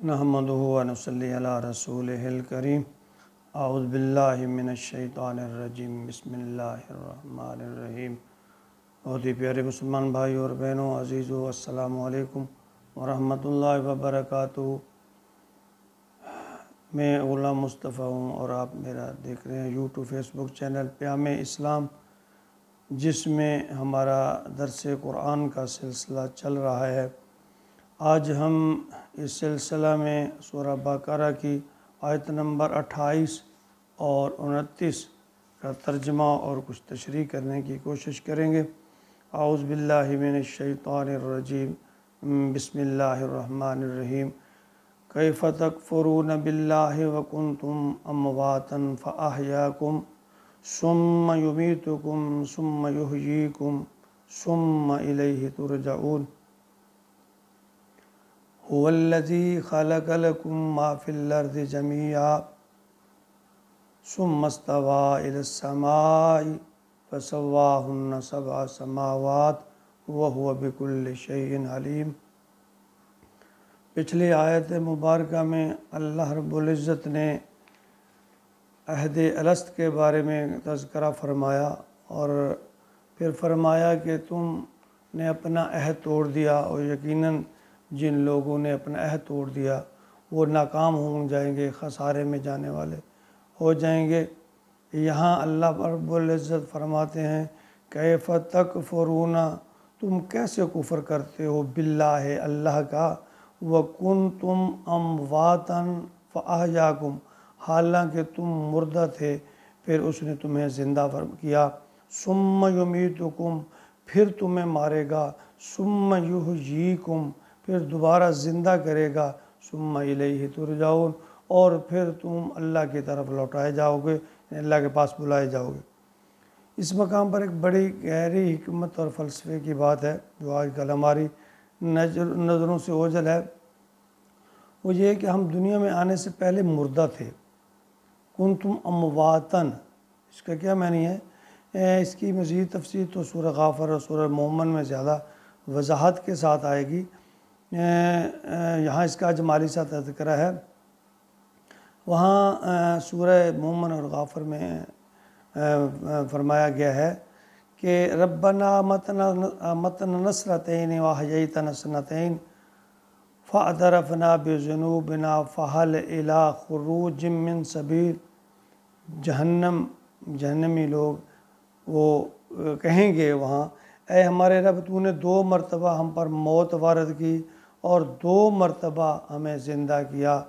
نحمدہ و نصلی علی رسولہ الکریم اعوذ باللہ من الشیطان الرجیم بسم اللہ الرحمن الرحیم۔ بہت ہی پیارے مسلمان بھائی اور بہنوں، عزیزو، السلام علیکم ورحمۃ اللہ وبرکاتہ۔ میں غلام مصطفیٰ ہوں اور آپ میرا دیکھ رہے ہیں یوٹیوب فیس بک چینل پیام اسلام، جس میں ہمارا درس قرآن کا سلسلہ چل رہا ہے۔ آج ہم اس سلسلہ میں سورہ بقرہ کی آیت نمبر 28 اور 29 کا ترجمہ اور کچھ تشریح کرنے کی کوشش کریں گے۔ اعوذ باللہ من الشیطان الرجیم بسم اللہ الرحمن الرحیم۔ کیف تکفرون باللہ وکنتم امواتا فاحیاکم ثم یمیتکم ثم یحییکم ثم الیہ ترجعون۔ هو الذی خلق لکم ما فی الارض جمیعا ثم استوى الی السماء فسواہن سبع سماوات وهو بکل شیء علیم۔ پچھلی آیت مبارکہ میں اللہ رب العزت نے عہد الست کے بارے میں تذکرہ فرمایا اور پھر فرمایا کہ تم نے اپنا عہد توڑ دیا، اور یقیناً جن لوگوں نے اپنا عہد توڑ دیا وہ ناکام ہو جائیں گے، خسارے میں جانے والے ہو جائیں گے۔ یہاں اللہ رب العزت فرماتے ہیں کیف تکفرون، تم کیسے کفر کرتے ہو باللہ، اللہ کا، وکنتم امواتا فاحیاکم، حالانکہ تم مردہ تھے پھر اس نے تمہیں زندہ کیا، ثم یمیتکم، پھر تمہیں مارے گا، ثم یحییکم، پھر دوبارہ زندہ کرے گا، ثم الیہ ترجعون، اور پھر تم اللہ کی طرف لوٹائے جاؤ گے، اللہ کے پاس بلائے جاؤ گے۔ اس مقام پر ایک بڑی گہری حکمت اور فلسفے کی بات ہے جو آج کل ہماری نظروں سے اوجھل ہے۔ وہ یہ ہے کہ ہم دنیا میں آنے سے پہلے مردہ تھے، کنتم امواتن، اس کا کیا معنی ہے؟ اس کی مزید تفصیل تو سورہ غافر اور سورہ مومن میں زیادہ وضاحت کے ساتھ آئے گی۔ یہاں اس کا جمالی سا تذکرہ ہے، وہاں سورہ مومن اور غافر میں فرمایا گیا ہے کہ ربنا متنا نسرتین واحییتنا سنتین فاعترفنا بذنوبنا فہل الی خروج من سبیل۔ جہنمی لوگ وہ کہیں گے وہاں، اے ہمارے رب، تو نے 2 مرتبہ ہم پر موت وارد کی اور 2 مرتبہ ہمیں زندہ کیا،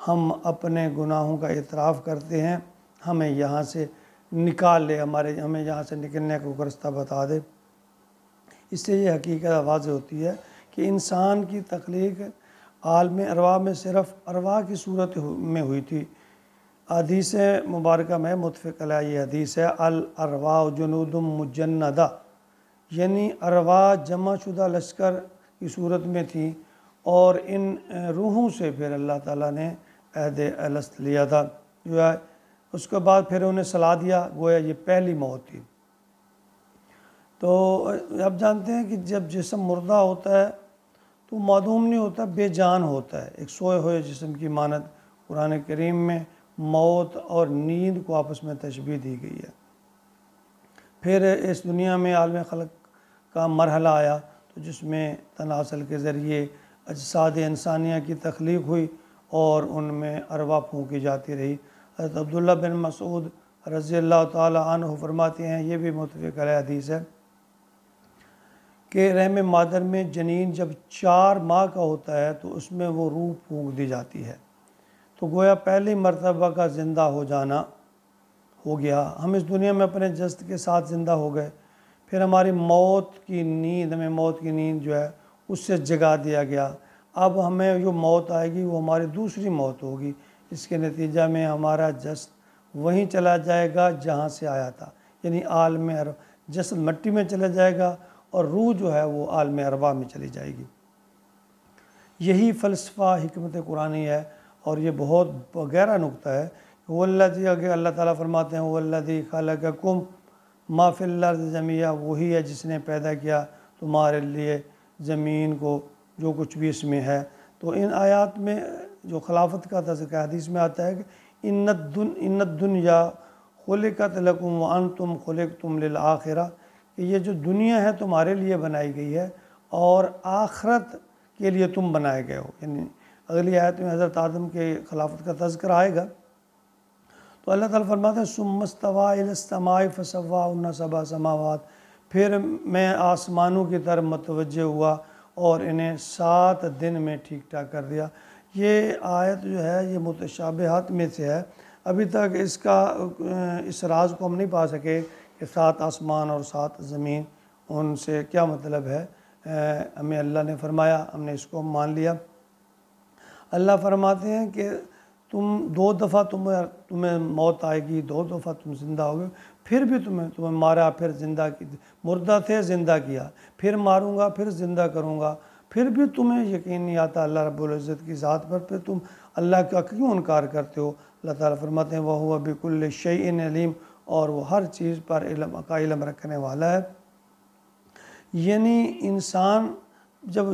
ہم اپنے گناہوں کا اعتراف کرتے ہیں، ہمیں یہاں سے نکال لے، ہمیں یہاں سے نکلنے کا راستہ بتا دے۔ اس سے یہ حقیقت واضح ہوتی ہے کہ انسان کی تخلیق عالم ارواح میں صرف ارواح کی صورت میں ہوئی تھی۔ حدیث مبارکہ میں متفق علیہ یہ حدیث ہے، الارواح جنود مجندہ، یعنی ارواح جمع شدہ لشکر کی صورت میں تھی، اور ان روحوں سے پھر اللہ تعالیٰ نے عہد الست لیا تھا، جو ہے اس کے بعد پھر انہیں صلا دیا، گویا یہ پہلی موت تھی۔ تو اب جانتے ہیں کہ جب جسم مردہ ہوتا ہے تو معدوم نہیں ہوتا، بے جان ہوتا ہے، ایک سوئے ہوئے جسم کی مانند قرآن کریم میں موت اور نیند کو آپس میں تشبیہ دی گئی ہے۔ پھر اس دنیا میں عالم خلق کا مرحلہ آیا تو جس میں تناسل کے ذریعے اجساد انسانیہ کی تخلیق ہوئی اور ان میں ارواح پھونکی جاتی رہی۔ حضرت عبداللہ بن مسعود رضی اللہ تعالی عنہ فرماتے ہیں، یہ بھی متفق علیہ حدیث ہے، کہ رحم مادر میں جنین جب 4 ماہ کا ہوتا ہے تو اس میں وہ روح پھونک دی جاتی ہے، تو گویا پہلی مرتبہ کا زندہ ہو جانا ہو گیا۔ ہم اس دنیا میں اپنے جسد کے ساتھ زندہ ہو گئے، پھر ہماری موت کی نیند جو ہے اس سے جگا دیا گیا۔ اب ہمیں جو موت آئے گی وہ ہماری دوسری موت ہوگی، اس کے نتیجہ میں ہمارا جسد وہیں چلا جائے گا جہاں سے آیا تھا، یعنی عالم جسد مٹی میں چلا جائے گا اور روح جو ہے وہ عالم ارواح میں چلی جائے گی۔ یہی فلسفہ حکمت قرآنی ہے، اور یہ بہت گہرا نقطہ ہے۔ والذی، آگے اللہ تعالیٰ فرماتے ہیں، والذی خلقکم ما فی الارض جمیعا، وہی ہے جس نے پیدا کیا تمہارے لیے زمین کو، جو کچھ بھی اس میں ہے۔ تو ان آیات میں جو خلافت کا تذکرہ حدیث میں آتا ہے کہ ان الدنیا خلقت لکم وانتم خلقتم للآخرہ، کہ یہ جو دنیا ہے تمہارے لیے بنائی گئی ہے اور آخرت کے لیے تم بنائے گئے ہو۔ یعنی اگلی آیت میں حضرت آدم کے خلافت کا تذکرہ آئے گا تو اللہ تعالیٰ فرماتے ہیں ثم استویٰ الی السماء فسواہن سبع سماوات، پھر میں آسمانوں کی طرف متوجہ ہوا اور انہیں 7 دن میں ٹھیک ٹھاک کر دیا۔ یہ آیت جو ہے یہ متشابہات میں سے ہے، ابھی تک اس راز کو ہم نہیں پا سکے کہ 7 آسمان اور 7 زمین ان سے کیا مطلب ہے۔ ہمیں اللہ نے فرمایا، ہم نے اس کو مان لیا۔ اللہ فرماتے ہیں کہ تم 2 دفعہ تمہیں موت آئے گی، 2 دفعہ تم زندہ ہوگے، پھر بھی تمہیں مارا، پھر زندہ کی، مردہ تھے زندہ کیا، پھر ماروں گا، پھر زندہ کروں گا، پھر بھی تمہیں یقین نہیں آتا اللہ رب العزت کی ذات پر، پھر تم اللہ کا کیوں انکار کرتے ہو۔ اللہ تعالیٰ فرماتے ہیں وَهُوَ بِكُلِّ شَيْءٍ عَلِيمٌ، اور وہ ہر چیز پر علم رکھنے والا ہے۔ یعنی انسان جب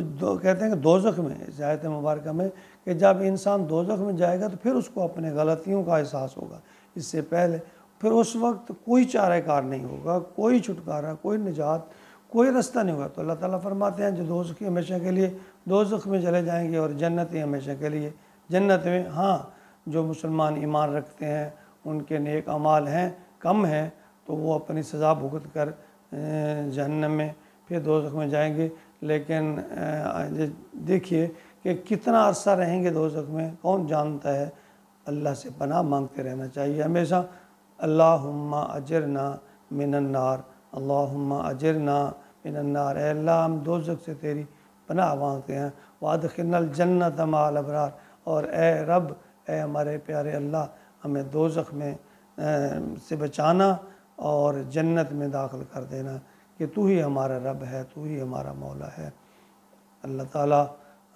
کہتے ہیں کہ دوزخ میں، اس آیت مبارکہ میں، کہ جب انسان دوزخ میں جائے گا تو پھر اس کو اپنے غلطیوں کا احساس ہوگا، اس سے پہلے پھر اس وقت کوئی چارہ کار نہیں ہوگا، کوئی چھٹکارا، کوئی نجات، کوئی رستہ نہیں ہوگا۔ تو اللہ تعالیٰ فرماتے ہیں جو دوزخی ہمیشہ کے لیے دوزخ میں چلے جائیں گے اور جنتی ہمیشہ کے لیے جنت میں۔ ہاں، جو مسلمان ایمان رکھتے ہیں، ان کے نیک اعمال ہیں، کم ہیں، تو وہ اپنی سزا بھگت کر جہنم میں پھر دوزخ میں جائیں گے۔ لیکن دیکھیے کہ کتنا عرصہ رہیں گے دوزخ میں کون جانتا ہے۔ اللہ سے پناہ مانگتے رہنا چاہیے ہمیشہ۔ اللہم اجرنا من النار، اللہم اجرنا من النار، اے اللہ ہم دوزخ سے تیری پناہ مانگتے ہیں۔ وادخلنا الجنت مع الابرار، اور اے رب، اے ہمارے پیارے اللہ، ہمیں دوزخ میں سے بچانا اور جنت میں داخل کر دینا، کہ تو ہی ہمارا رب ہے، تو ہی ہمارا مولا ہے۔ اللہ تعالیٰ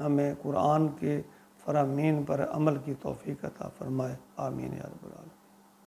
ہمیں قرآن کے فرامین پر عمل کی توفیق عطا فرمائے، آمین یا رب العالمین۔